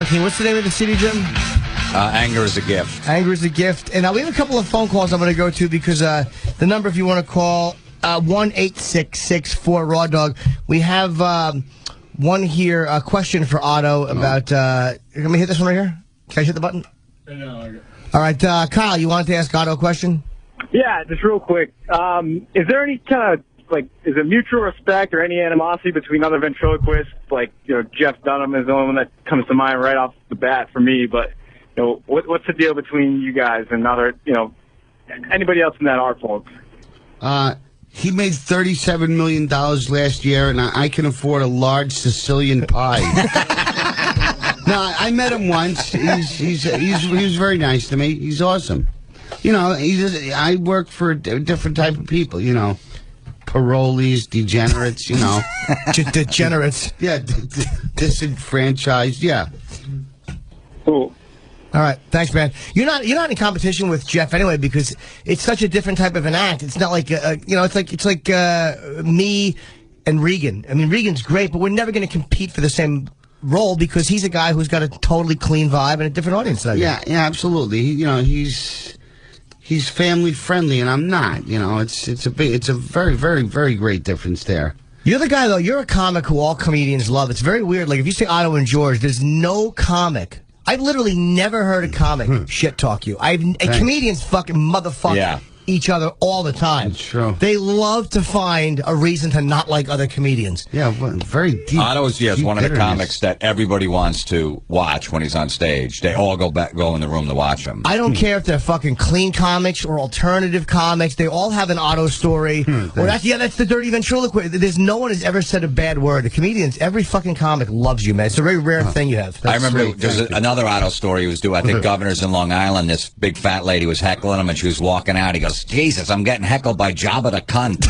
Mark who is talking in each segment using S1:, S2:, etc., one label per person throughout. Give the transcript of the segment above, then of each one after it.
S1: Florentine. What's the name of the CD, Jim?
S2: Anger is a Gift.
S1: Anger is a Gift. And we have a couple of phone calls I'm going to go to because the number, if you want to call, 1-866-4-RAW-DOG. We have one here, a question for Otto about... let me hit this one right here. Can I hit the button?
S3: No.
S1: All right, Kyle, you wanted to ask Otto a question?
S3: Yeah, just real quick. Is there any kind of, is it mutual respect or any animosity between other ventriloquists? Jeff Dunham is the only one that comes to mind right off the bat for me, but, what's the deal between you guys and other, anybody else in that art form?
S4: He made $37 million last year, and I can afford a large Sicilian pie. No, I met him once. He was very nice to me. He's awesome. I work for a different type of people, parolees, degenerates,
S1: Degenerates.
S4: Yeah, disenfranchised, yeah.
S3: Cool.
S1: All right, thanks, man. You're not in competition with Jeff anyway because it's such a different type of an act. It's not like it's like me and Regan. I mean, Regan's great, but we're never going to compete for the same role because he's a guy who's got a totally clean vibe and a different audience.
S4: Yeah, absolutely. He's family friendly, and I'm not. It's a very, very, very great difference there.
S1: You're the guy though. You're a comic who all comedians love. It's very weird. Like if you say Otto and George, there's no comic. I've literally never heard a comic shit talk you. Comedians fucking motherfuck each other all the time.
S4: That's true.
S1: They love to find a reason to not like other comedians.
S4: Yeah, very deep.
S2: Otto is one of the
S4: bitterness.
S2: comics that everybody wants to watch when he's on stage. They all go in the room to watch him.
S1: I don't care if they're fucking clean comics or alternative comics. They all have an Otto story. That's the dirty ventriloquist. There's no one has ever said a bad word. The comedians, every fucking comic loves you, man. It's a very rare thing you have.
S2: I remember there's another Otto story he was doing. I think Governor's in Long Island. This big fat lady was heckling him, and she was walking out. He goes, Jesus, I'm getting heckled by Jabba the Cunt.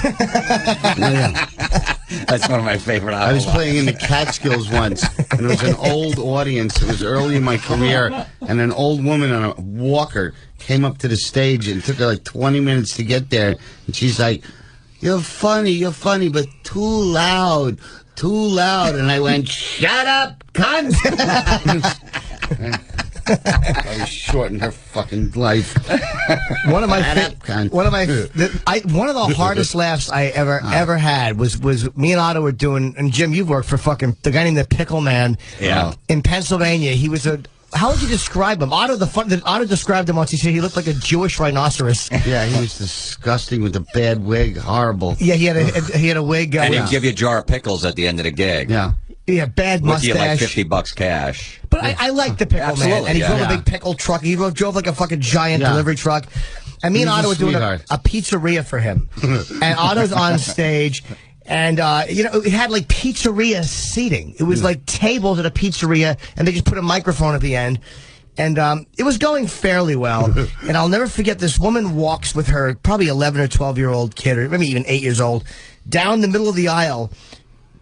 S2: That's one of my favorite Otto
S4: I was playing in the Catskills once, and it was an old audience. It was early in my career, and an old woman on a walker came up to the stage, and it took her like 20 minutes to get there. And she's like, you're funny, but too loud. And I went, shut up, cunt! I shortened her fucking life.
S1: One of the hardest laughs I ever had was me and Otto were doing, and Jim, you've worked for fucking the guy named the Pickle Man.
S2: Yeah.
S1: In Pennsylvania, he was how would you describe him? Otto described him once. He said he looked like a Jewish rhinoceros.
S4: Yeah, he was disgusting with a bad wig. Horrible.
S1: Yeah, he had a wig.
S2: And he'd give you a jar of pickles at the end of the gig.
S4: Yeah.
S1: Yeah, bad mustache.
S2: With you like $50 cash.
S1: But I like the Pickle Man. And he drove a big pickle truck. He drove like a fucking giant delivery truck. And me and Otto were doing a pizzeria for him. And Otto's on stage. And, it had like pizzeria seating. It was like tables at a pizzeria. And they just put a microphone at the end. And it was going fairly well. And I'll never forget, this woman walks with her probably 11 or 12-year-old kid, or maybe even 8 years old, down the middle of the aisle.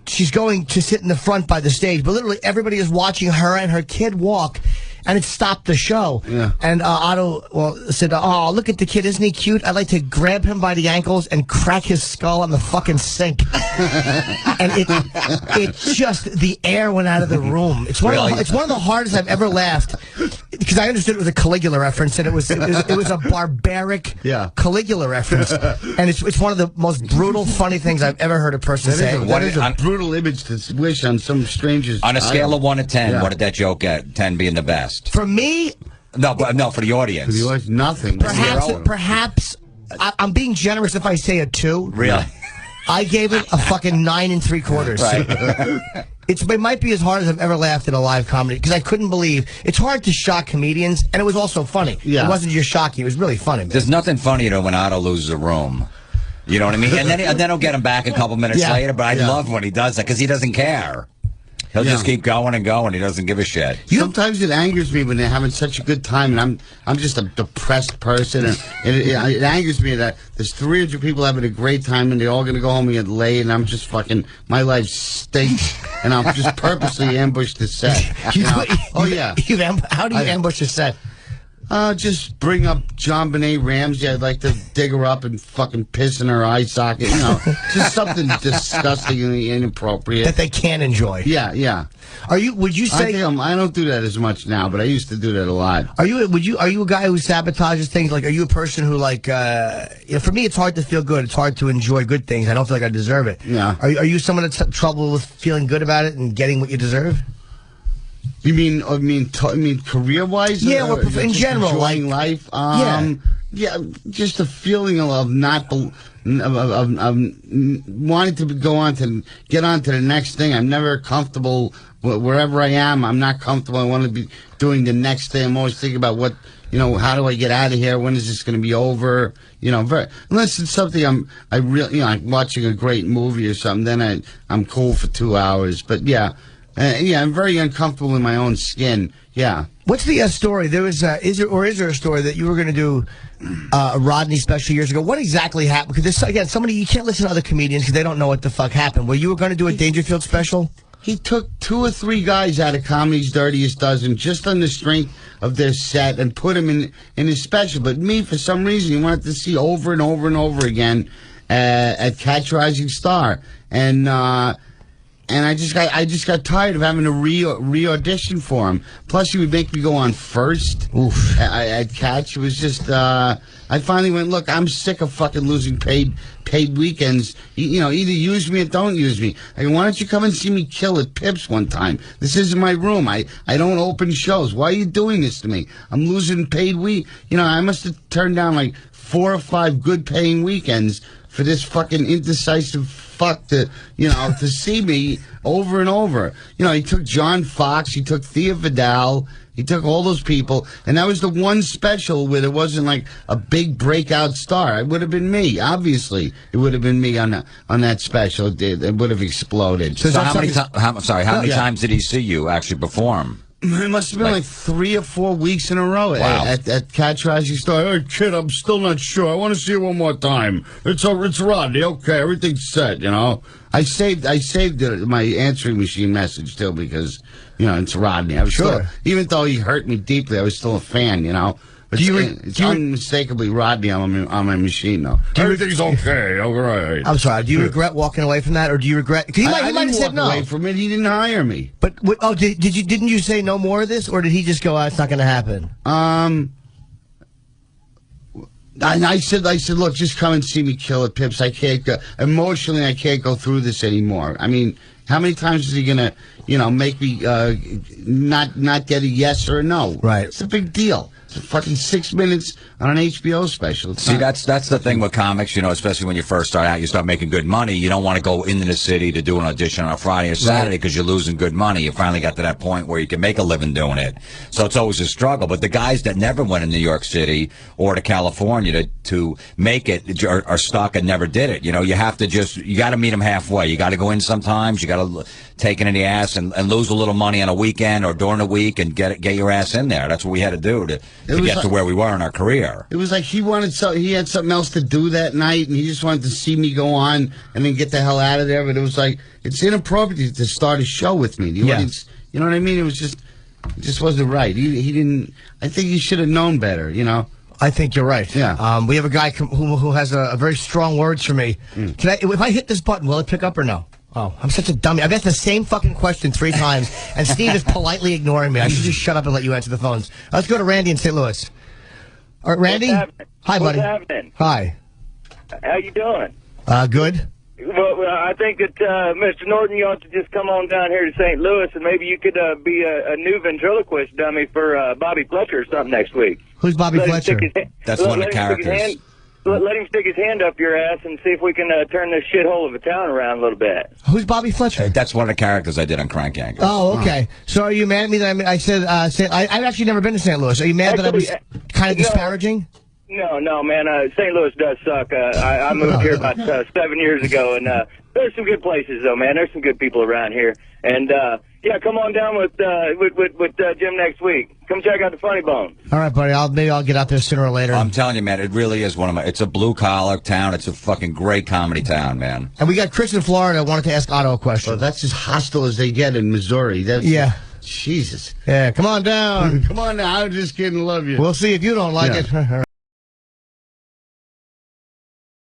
S1: She's going to sit in the front by the stage, but literally everybody is watching her and her kid walk, and it stopped the show.
S4: Yeah.
S1: And Otto said, oh, look at the kid. Isn't he cute? I'd like to grab him by the ankles and crack his skull on the fucking sink. And it just, the air went out of the room. It's one of the hardest I've ever laughed, because I understood it was a Caligula reference, and it was a barbaric Caligula reference. And it's one of the most brutal, funny things I've ever heard a person say.
S4: That is a brutal image to wish on some stranger's
S2: On a scale of 1 to 10, what did that joke get? 10 being the best.
S1: For me,
S2: no, for the audience.
S4: For the audience, nothing.
S1: Perhaps I'm being generous if I say a 2.
S2: Really?
S1: I gave it a fucking 9 3/4.
S2: Right.
S1: It might be as hard as I've ever laughed at a live comedy, because I couldn't believe it's hard to shock comedians, and it was also funny.
S4: Yeah.
S1: It wasn't just shocking; it was really funny. Man.
S2: There's nothing funnier when Otto loses a room. You know what I mean? And then he'll get him back a couple minutes later. But I love when he does that, because he doesn't care. He'll just keep going and going. He doesn't give a shit.
S4: Sometimes it angers me when they're having such a good time, and I'm just a depressed person, and it angers me that there's 300 people having a great time, and they're all going to go home and get laid, and I'm just fucking, my life stinks, and I'm just purposely ambushed the set.
S1: How do you ambush the set?
S4: Just bring up John Benet Ramsey. I'd like to dig her up and fucking piss in her eye socket. Just something disgusting and inappropriate
S1: that they can't enjoy.
S4: Yeah.
S1: Would you say?
S4: I don't do that as much now, but I used to do that a lot.
S1: Are you a guy who sabotages things? Like, are you a person who for me, it's hard to feel good. It's hard to enjoy good things. I don't feel like I deserve it.
S4: Yeah.
S1: Are you someone that's had trouble with feeling good about it and getting what you deserve?
S4: You mean career-wise?
S1: Yeah, in general,
S4: enjoying life. Yeah, just the feeling of not of wanting to get on to the next thing. I'm never comfortable wherever I am. I'm not comfortable. I want to be doing the next thing. I'm always thinking about how do I get out of here? When is this going to be over? Unless it's something I'm watching a great movie or something, then I'm cool for 2 hours. But I'm very uncomfortable in my own skin. Yeah.
S1: What's the story? There was is there a story that you were going to do a Rodney special years ago? What exactly happened? Because somebody you can't listen to other comedians because they don't know what the fuck happened. Well, you were going to do a Dangerfield special.
S4: He took 2 or 3 guys out of Comedy's Dirtiest Dozen just on the strength of their set and put them in his special. But me, for some reason, he wanted to see over and over and over again at Catch Rising Star. And I just got tired of having to re-audition for him. Plus, he would make me go on first at Catch. It was just, I finally went, look, I'm sick of fucking losing paid weekends. Either use me or don't use me. I go, why don't you come and see me kill at Pips one time? This isn't my room. I don't open shows. Why are you doing this to me? I'm losing paid week. I must have turned down like 4 or 5 good paying weekends for this fucking indecisive fuck to see me over and over. He took John Fox, he took Thea Vidal, he took all those people, and that was the one special where there wasn't like a big breakout star. It would have been me, obviously. It would have been me on that special. It would have exploded.
S2: So how many times did he see you actually perform?
S4: It must have been like 3 or 4 weeks in a row at Catch Rising Star. Hey, kid, I'm still not sure. I want to see it one more time. It's Rodney. Okay, everything's set, I saved my answering machine message, too, because, it's Rodney. I was sure. Even though he hurt me deeply, I was still a fan, But it's unmistakably Rodney on my machine, though. Everything's okay, all right.
S1: I'm sorry. Do you regret walking away from that, or do you regret? Cause
S4: I might have said no. Away from it. He didn't hire me.
S1: But didn't you say no more of this, or did he just go, it's not going to happen?
S4: I said, look, just come and see me kill at Pips. I can't go emotionally. I can't go through this anymore. I mean, how many times is he gonna, make me not get a yes or a no?
S1: Right.
S4: It's a big deal. It's fucking 6 minutes on an HBO special.
S2: See, that's the thing with comics, especially when you first start out, you start making good money. You don't want to go into the city to do an audition on a Friday or Saturday because you're losing good money. You finally got to that point where you can make a living doing it. So it's always a struggle. But the guys that never went to New York City or to California to make it are stuck and never did it. You have to you got to meet them halfway. You got to go in sometimes. You got to take it in the ass and lose a little money on a weekend or during the week and get your ass in there. That's what we had to do to get to where we were in our career.
S4: It was like he had something else to do that night, and he just wanted to see me go on and then get the hell out of there. But it was like, it's inappropriate to start a show with me. The audience, you know what I mean? It just wasn't right. He didn't. I think he should have known better.
S1: I think you're right.
S4: Yeah.
S1: We have a guy who has a very strong words for me. If I hit this button, will it pick up or no? Oh, I'm such a dummy. I've asked the same fucking question 3 times, and Steve is politely ignoring me. I should just shut up and let you answer the phones. Let's go to Randy in St. Louis. All right, Randy? Hi, buddy.
S3: What's happening?
S1: Hi.
S3: How you doing?
S1: Good.
S3: Well, I think that Mr. Norton, you ought to just come on down here to St. Louis, and maybe you could be a new ventriloquist dummy for Bobby Fletcher or something next week.
S1: Who's Bobby Fletcher?
S2: That's one of the characters.
S3: Let him stick his hand up your ass and see if we can turn this shithole of a town around a little bit.
S1: Who's Bobby Fletcher?
S2: That's one of the characters I did on Crank Yankers.
S1: Oh, okay. So are you mad at me that I said I've actually never been to St. Louis. Are you mad that I was kind of disparaging?
S3: No, man. St. Louis does suck. I moved here about 7 years ago, and there's some good places, though, man. There's some good people around here. And, come on down with Jim next week. Come check out the Funny Bone.
S1: All right, buddy. Maybe I'll get out there sooner or later.
S2: I'm telling you, man, it really is it's a blue-collar town. It's a fucking great comedy town, man.
S1: And we got Chris in Florida. I wanted to ask Otto a question.
S4: Well, that's as hostile as they get in Missouri.
S1: Yeah.
S4: Jesus.
S1: Yeah, come on down.
S4: Come on now. I'm just kidding. Love you.
S1: We'll see if you don't like it.